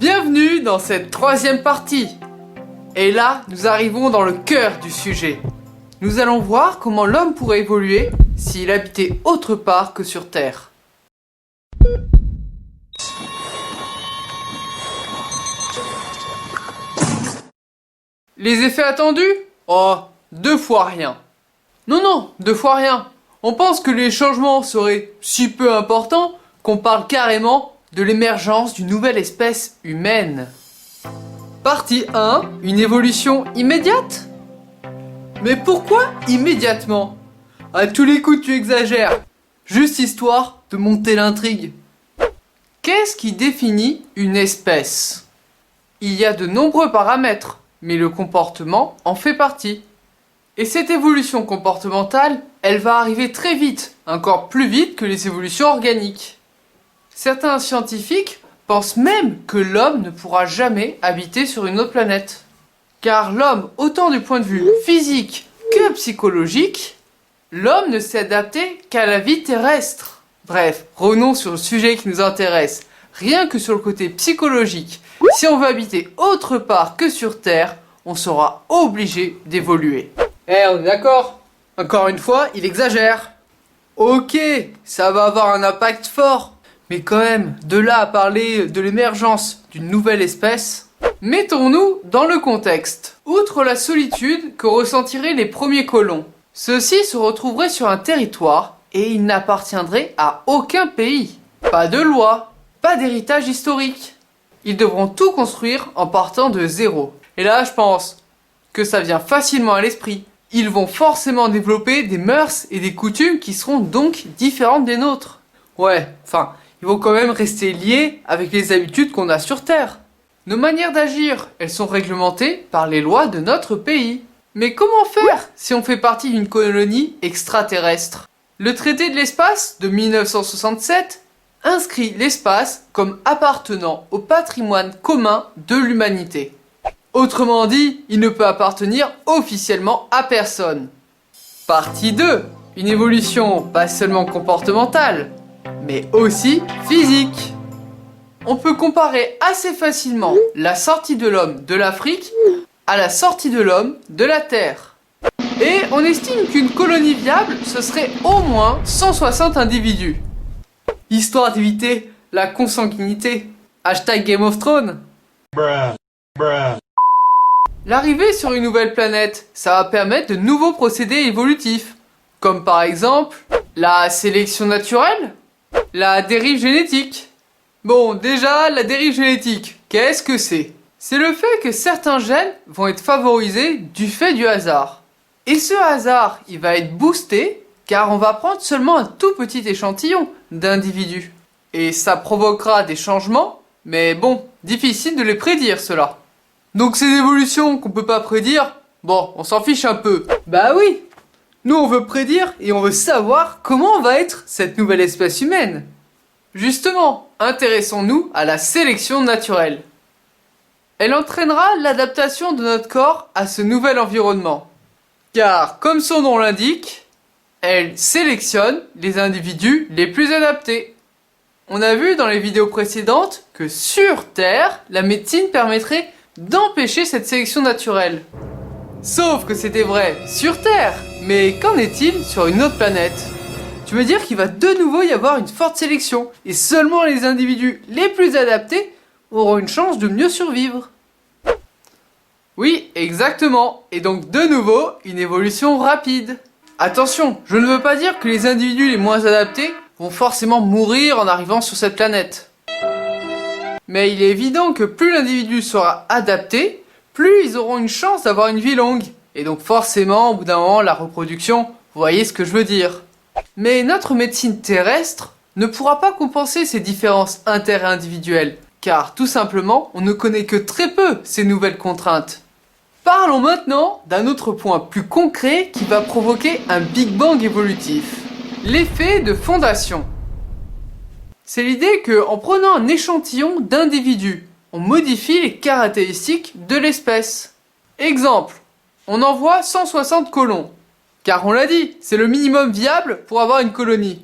Bienvenue dans cette troisième partie. Et là, nous arrivons dans le cœur du sujet. Nous allons voir comment l'homme pourrait évoluer s'il habitait autre part que sur Terre. Les effets attendus? Oh, 2 fois rien. Non, 2 fois rien. On pense que les changements seraient si peu importants qu'on parle carrément de l'émergence d'une nouvelle espèce humaine. Partie 1, une évolution immédiate? Mais pourquoi immédiatement? À tous les coups tu exagères, juste histoire de monter l'intrigue. Qu'est-ce qui définit une espèce? Il y a de nombreux paramètres, mais le comportement en fait partie. Et cette évolution comportementale, elle va arriver très vite, encore plus vite que les évolutions organiques. Certains scientifiques pensent même que l'homme ne pourra jamais habiter sur une autre planète. Car l'homme, autant du point de vue physique que psychologique, l'homme ne s'est adapté qu'à la vie terrestre. Bref, revenons sur le sujet qui nous intéresse. Rien que sur le côté psychologique, si on veut habiter autre part que sur Terre, on sera obligé d'évoluer. On est d'accord? Encore une fois, il exagère. Ok, ça va avoir un impact fort. Mais quand même, de là à parler de l'émergence d'une nouvelle espèce, mettons-nous dans le contexte. Outre la solitude que ressentiraient les premiers colons, ceux-ci se retrouveraient sur un territoire et ils n'appartiendraient à aucun pays. Pas de loi, pas d'héritage historique. Ils devront tout construire en partant de zéro. Et là, je pense que ça vient facilement à l'esprit. Ils vont forcément développer des mœurs et des coutumes qui seront donc différentes des nôtres. Ouais, enfin, ils vont quand même rester liés avec les habitudes qu'on a sur Terre. Nos manières d'agir, elles sont réglementées par les lois de notre pays. Mais comment faire si on fait partie d'une colonie extraterrestre? Le traité de l'espace de 1967 inscrit l'espace comme appartenant au patrimoine commun de l'humanité. Autrement dit, il ne peut appartenir officiellement à personne. Partie 2. Une évolution pas seulement comportementale, mais aussi physique. On peut comparer assez facilement la sortie de l'homme de l'Afrique à la sortie de l'homme de la Terre. Et on estime qu'une colonie viable, ce serait au moins 160 individus. Histoire d'éviter la consanguinité. Hashtag Game of Thrones. L'arrivée sur une nouvelle planète, ça va permettre de nouveaux procédés évolutifs, comme par exemple la sélection naturelle, la dérive génétique. Bon, déjà, la dérive génétique, qu'est-ce que c'est? C'est le fait que certains gènes vont être favorisés du fait du hasard. Et ce hasard, il va être boosté, car on va prendre seulement un tout petit échantillon d'individus. Et ça provoquera des changements, mais bon, difficile de les prédire cela. Donc ces évolutions qu'on peut pas prédire, bon, on s'en fiche un peu. Bah oui, nous on veut prédire et on veut savoir comment va être cette nouvelle espèce humaine. Justement, intéressons-nous à la sélection naturelle. Elle entraînera l'adaptation de notre corps à ce nouvel environnement. Car, comme son nom l'indique, elle sélectionne les individus les plus adaptés. On a vu dans les vidéos précédentes que sur Terre, la médecine permettrait d'empêcher cette sélection naturelle. Sauf que c'était vrai sur Terre, mais qu'en est-il sur une autre planète? Tu veux dire qu'il va de nouveau y avoir une forte sélection, et seulement les individus les plus adaptés auront une chance de mieux survivre? Oui, exactement, et donc de nouveau, une évolution rapide. Attention, je ne veux pas dire que les individus les moins adaptés vont forcément mourir en arrivant sur cette planète. Mais il est évident que plus l'individu sera adapté, plus ils auront une chance d'avoir une vie longue. Et donc forcément, au bout d'un moment, la reproduction, vous voyez ce que je veux dire. Mais notre médecine terrestre ne pourra pas compenser ces différences interindividuelles, car tout simplement, on ne connaît que très peu ces nouvelles contraintes. Parlons maintenant d'un autre point plus concret qui va provoquer un Big Bang évolutif. L'effet de fondation. C'est l'idée qu'en prenant un échantillon d'individus, on modifie les caractéristiques de l'espèce. Exemple, on envoie 160 colons. Car on l'a dit, c'est le minimum viable pour avoir une colonie.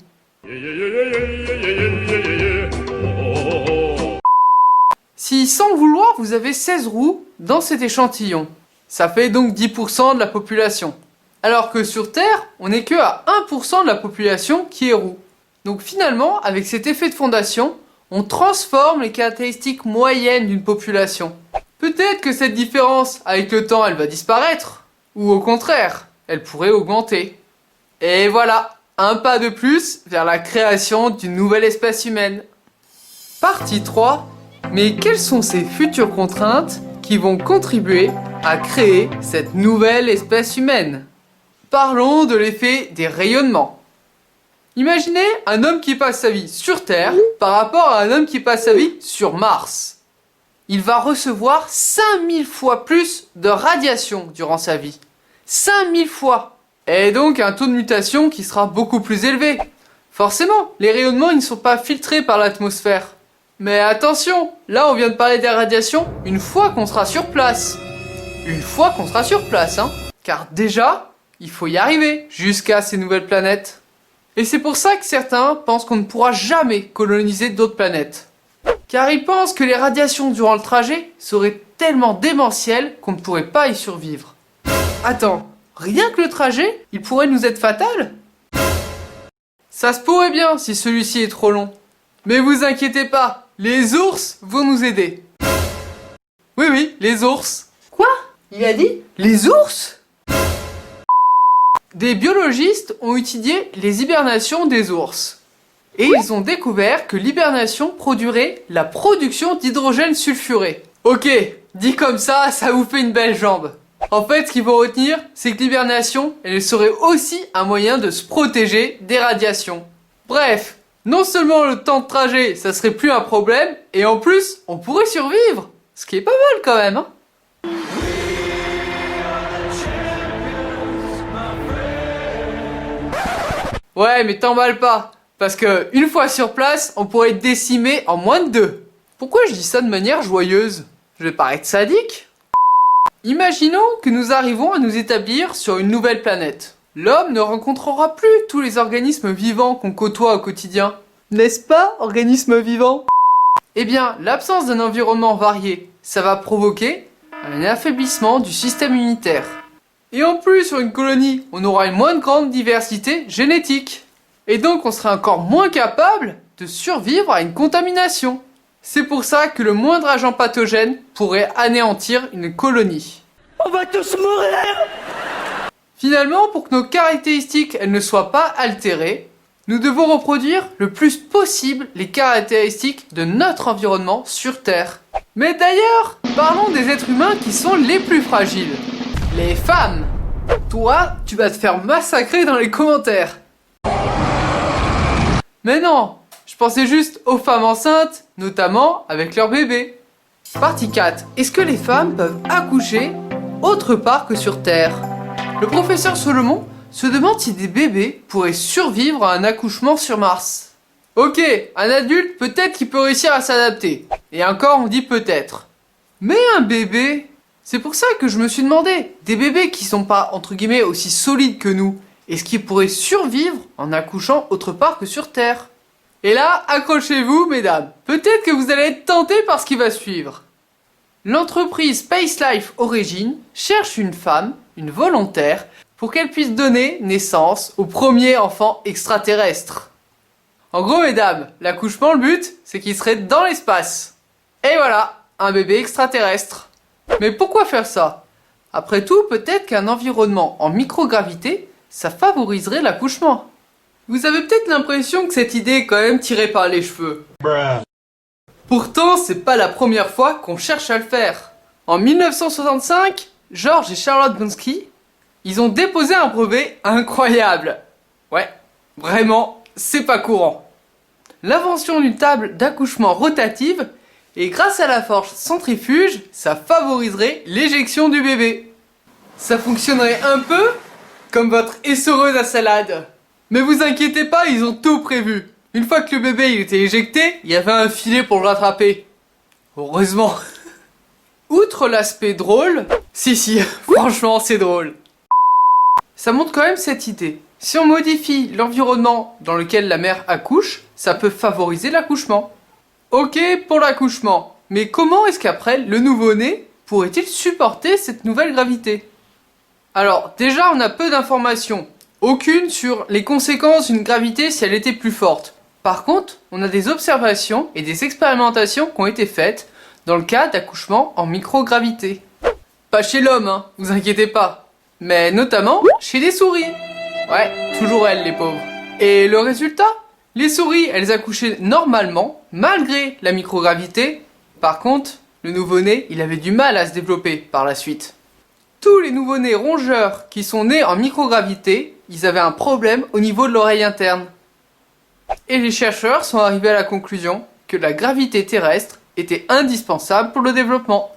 Si sans le vouloir, vous avez 16 roues dans cet échantillon, ça fait donc 10% de la population. Alors que sur Terre, on n'est que à 1% de la population qui est roue. Donc finalement, avec cet effet de fondation, on transforme les caractéristiques moyennes d'une population. Peut-être que cette différence, avec le temps, elle va disparaître. Ou au contraire, elle pourrait augmenter. Et voilà, un pas de plus vers la création d'une nouvelle espèce humaine. Partie 3. Mais quelles sont ces futures contraintes qui vont contribuer à créer cette nouvelle espèce humaine? Parlons de l'effet des rayonnements. Imaginez un homme qui passe sa vie sur Terre par rapport à un homme qui passe sa vie sur Mars. Il va recevoir 5000 fois plus de radiation durant sa vie. 5000 fois. Et donc un taux de mutation qui sera beaucoup plus élevé. Forcément, les rayonnements ils ne sont pas filtrés par l'atmosphère. Mais attention, là on vient de parler des radiations une fois qu'on sera sur place. Une fois qu'on sera sur place, hein. Car déjà, il faut y arriver jusqu'à ces nouvelles planètes. Et c'est pour ça que certains pensent qu'on ne pourra jamais coloniser d'autres planètes. Car ils pensent que les radiations durant le trajet seraient tellement démentielles qu'on ne pourrait pas y survivre. Attends, rien que le trajet, il pourrait nous être fatal? Ça se pourrait bien si celui-ci est trop long. Mais vous inquiétez pas, les ours vont nous aider. Oui, les ours. Quoi? Il a dit? Les ours? Des biologistes ont étudié les hibernations des ours. Et ils ont découvert que l'hibernation produirait la production d'hydrogène sulfuré. Ok, dit comme ça vous fait une belle jambe. En fait, ce qu'il faut retenir, c'est que l'hibernation, elle serait aussi un moyen de se protéger des radiations. Bref, non seulement le temps de trajet, ça serait plus un problème, et en plus, on pourrait survivre. Ce qui est pas mal quand même, hein. Ouais, mais t'emballes pas. Parce que, une fois sur place, on pourrait être décimé en moins de 2. Pourquoi je dis ça de manière joyeuse? Je vais paraître sadique? Imaginons que nous arrivons à nous établir sur une nouvelle planète. L'homme ne rencontrera plus tous les organismes vivants qu'on côtoie au quotidien. N'est-ce pas, organismes vivants? Eh bien, l'absence d'un environnement varié, ça va provoquer un affaiblissement du système immunitaire. Et en plus, sur une colonie, on aura une moins grande diversité génétique. Et donc, on serait encore moins capable de survivre à une contamination. C'est pour ça que le moindre agent pathogène pourrait anéantir une colonie. On va tous mourir! Finalement, pour que nos caractéristiques elles ne soient pas altérées, nous devons reproduire le plus possible les caractéristiques de notre environnement sur Terre. Mais d'ailleurs, parlons des êtres humains qui sont les plus fragiles. Les femmes. Toi, tu vas te faire massacrer dans les commentaires. Mais non, je pensais juste aux femmes enceintes, notamment avec leurs bébés. Partie 4. Est-ce que les femmes peuvent accoucher autre part que sur Terre? Le professeur Solomon se demande si des bébés pourraient survivre à un accouchement sur Mars. Ok, un adulte peut-être qu'il peut réussir à s'adapter. Et encore on dit peut-être. Mais un bébé? C'est pour ça que je me suis demandé, des bébés qui sont pas entre guillemets aussi solides que nous, est-ce qu'ils pourraient survivre en accouchant autre part que sur Terre? Et là, accrochez-vous mesdames, peut-être que vous allez être tentés par ce qui va suivre. L'entreprise Space Life Origin cherche une femme, une volontaire, pour qu'elle puisse donner naissance au premier enfant extraterrestre. En gros mesdames, l'accouchement, le but, c'est qu'il serait dans l'espace. Et voilà, un bébé extraterrestre. Mais pourquoi faire ça? Après tout, peut-être qu'un environnement en microgravité, ça favoriserait l'accouchement. Vous avez peut-être l'impression que cette idée est quand même tirée par les cheveux. Pourtant, c'est pas la première fois qu'on cherche à le faire. En 1965, George et Charlotte Bonsky, ils ont déposé un brevet incroyable. Ouais, vraiment, c'est pas courant. L'invention d'une table d'accouchement rotative, et grâce à la force centrifuge, ça favoriserait l'éjection du bébé. Ça fonctionnerait un peu comme votre essoreuse à salade. Mais vous inquiétez pas, ils ont tout prévu. Une fois que le bébé il était éjecté, il y avait un filet pour le rattraper. Heureusement. Outre l'aspect drôle, si, franchement c'est drôle. Ça montre quand même cette idée. Si on modifie l'environnement dans lequel la mère accouche, ça peut favoriser l'accouchement. Ok pour l'accouchement. Mais comment est-ce qu'après, le nouveau-né pourrait-il supporter cette nouvelle gravité? Alors, déjà, on a peu d'informations. Aucune sur les conséquences d'une gravité si elle était plus forte. Par contre, on a des observations et des expérimentations qui ont été faites dans le cas d'accouchement en microgravité. Pas chez l'homme, hein, vous inquiétez pas. Mais notamment chez les souris. Ouais, toujours elles, les pauvres. Et le résultat? Les souris, elles accouchaient normalement, malgré la microgravité. Par contre, le nouveau-né, il avait du mal à se développer par la suite. Tous les nouveau-nés rongeurs qui sont nés en microgravité, ils avaient un problème au niveau de l'oreille interne. Et les chercheurs sont arrivés à la conclusion que la gravité terrestre était indispensable pour le développement.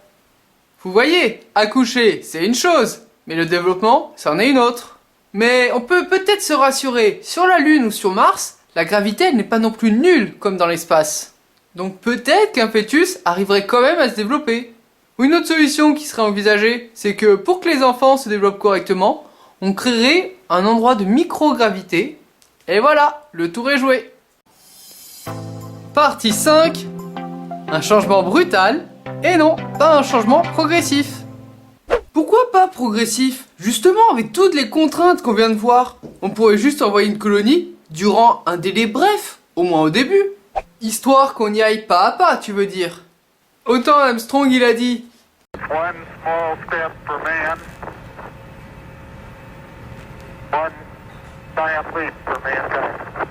Vous voyez, accoucher, c'est une chose, mais le développement, c'en est une autre. Mais on peut peut-être se rassurer, sur la Lune ou sur Mars, la gravité elle n'est pas non plus nulle comme dans l'espace. Donc peut-être qu'un fœtus arriverait quand même à se développer. Ou une autre solution qui serait envisagée, c'est que pour que les enfants se développent correctement, on créerait un endroit de microgravité. Et voilà, le tour est joué. Partie 5. Un changement brutal. Et non, pas un changement progressif. Pourquoi pas progressif? Justement, avec toutes les contraintes qu'on vient de voir, on pourrait juste envoyer une colonie durant un délai bref, au moins au début. Histoire qu'on y aille pas à pas, tu veux dire. Autant Armstrong il a dit One small step for man, one giant leap for mankind.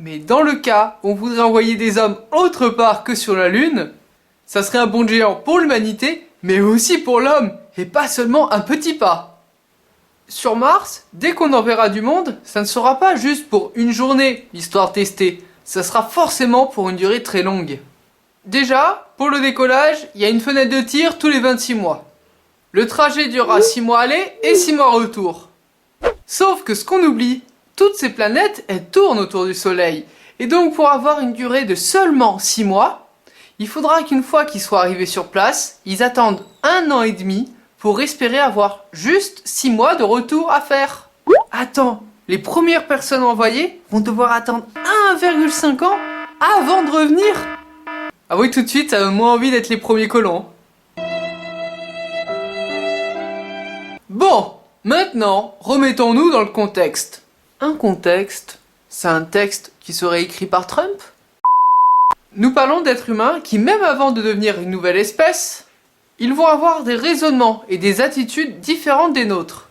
mais dans le cas où on voudrait envoyer des hommes autre part que sur la Lune, ça serait un bond de géant pour l'humanité, mais aussi pour l'homme, et pas seulement un petit pas. Sur Mars, dès qu'on enverra du monde, ça ne sera pas juste pour une journée, histoire de tester, ça sera forcément pour une durée très longue. Déjà, pour le décollage, il y a une fenêtre de tir tous les 26 mois. Le trajet durera 6 mois aller et 6 mois retour. Sauf que ce qu'on oublie, toutes ces planètes, elles tournent autour du Soleil. Et donc pour avoir une durée de seulement 6 mois, il faudra qu'une fois qu'ils soient arrivés sur place, ils attendent 1 an et demi pour espérer avoir juste 6 mois de retour à faire. Attends, les premières personnes envoyées vont devoir attendre 1,5 ans avant de revenir. Ah oui, tout de suite, ça donne moins envie d'être les premiers colons. Bon, maintenant, remettons-nous dans le contexte. Un contexte, c'est un texte qui serait écrit par Trump? Nous parlons d'êtres humains qui, même avant de devenir une nouvelle espèce, ils vont avoir des raisonnements et des attitudes différentes des nôtres.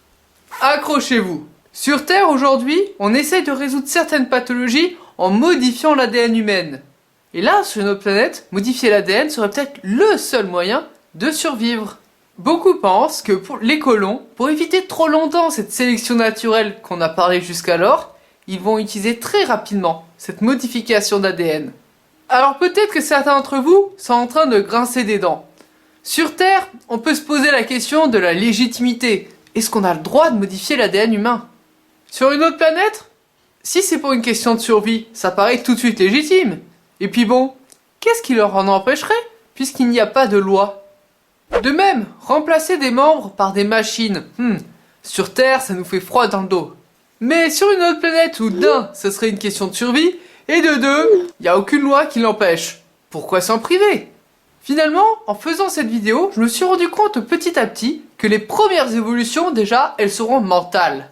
Accrochez-vous. Sur Terre, aujourd'hui, on essaye de résoudre certaines pathologies en modifiant l'ADN humaine. Et là, sur notre planète, modifier l'ADN serait peut-être le seul moyen de survivre. Beaucoup pensent que pour les colons, pour éviter trop longtemps cette sélection naturelle qu'on a parlé jusqu'alors, ils vont utiliser très rapidement cette modification d'ADN. Alors peut-être que certains d'entre vous sont en train de grincer des dents. Sur Terre, on peut se poser la question de la légitimité. Est-ce qu'on a le droit de modifier l'ADN humain? Sur une autre planète? Si c'est pour une question de survie, ça paraît tout de suite légitime. Et puis bon, qu'est-ce qui leur en empêcherait, puisqu'il n'y a pas de loi? De même, remplacer des membres par des machines, sur Terre, ça nous fait froid dans le dos. Mais sur une autre planète où d'un, ce serait une question de survie, et de deux, il n'y a aucune loi qui l'empêche. Pourquoi s'en priver? Finalement, en faisant cette vidéo, je me suis rendu compte petit à petit que les premières évolutions, déjà, elles seront mentales.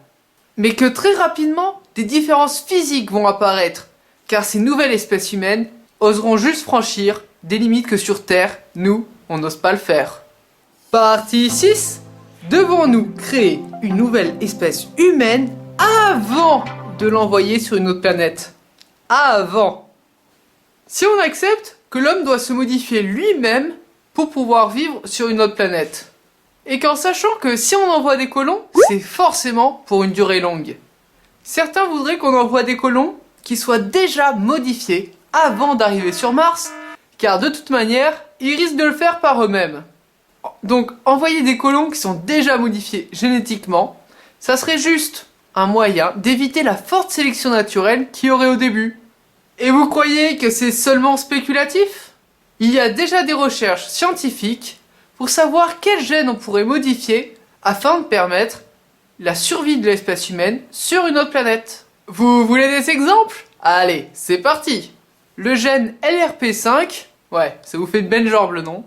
Mais que très rapidement, des différences physiques vont apparaître, car ces nouvelles espèces humaines oseront juste franchir des limites que sur Terre, nous, on n'ose pas le faire. Partie 6. Devons-nous créer une nouvelle espèce humaine avant de l'envoyer sur une autre planète? Avant. Si on accepte que l'homme doit se modifier lui-même pour pouvoir vivre sur une autre planète, et qu'en sachant que si on envoie des colons, c'est forcément pour une durée longue. Certains voudraient qu'on envoie des colons qui soient déjà modifiés avant d'arriver sur Mars, car de toute manière, ils risquent de le faire par eux-mêmes. Donc, envoyer des colons qui sont déjà modifiés génétiquement, ça serait juste un moyen d'éviter la forte sélection naturelle qu'il y aurait au début. Et vous croyez que c'est seulement spéculatif? Il y a déjà des recherches scientifiques pour savoir quels gènes on pourrait modifier afin de permettre la survie de l'espèce humaine sur une autre planète. Vous voulez des exemples? Allez, c'est parti! Le gène LRP5, Ouais, ça vous fait de belles jambes, non?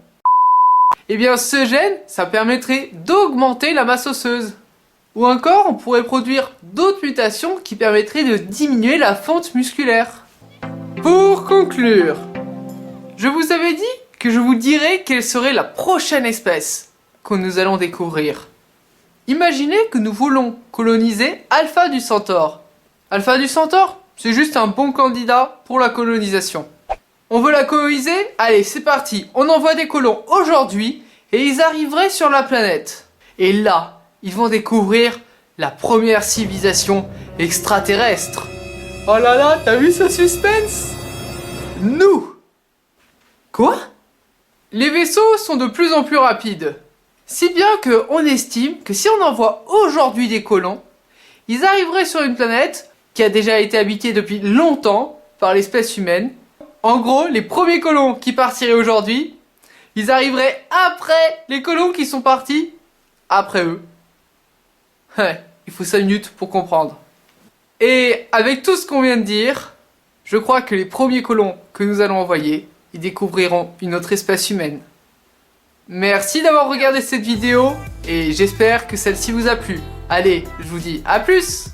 Eh bien, ce gène, ça permettrait d'augmenter la masse osseuse. Ou encore, on pourrait produire d'autres mutations qui permettraient de diminuer la fonte musculaire. Pour conclure, je vous avais dit que je vous dirais quelle serait la prochaine espèce que nous allons découvrir. Imaginez que nous voulons coloniser Alpha du Centaure. Alpha du Centaure, c'est juste un bon candidat pour la colonisation. On veut la coloniser? Allez, c'est parti. On envoie des colons aujourd'hui et ils arriveraient sur la planète. Et là, ils vont découvrir la première civilisation extraterrestre. Oh là là, t'as vu ce suspense? Nous! Quoi? Les vaisseaux sont de plus en plus rapides. Si bien qu'on estime que si on envoie aujourd'hui des colons, ils arriveraient sur une planète qui a déjà été habitée depuis longtemps par l'espèce humaine. En gros, les premiers colons qui partiraient aujourd'hui, ils arriveraient après les colons qui sont partis après eux. Ouais, il faut 5 minutes pour comprendre. Et avec tout ce qu'on vient de dire, je crois que les premiers colons que nous allons envoyer, ils découvriront une autre espèce humaine. Merci d'avoir regardé cette vidéo et j'espère que celle-ci vous a plu. Allez, je vous dis à plus!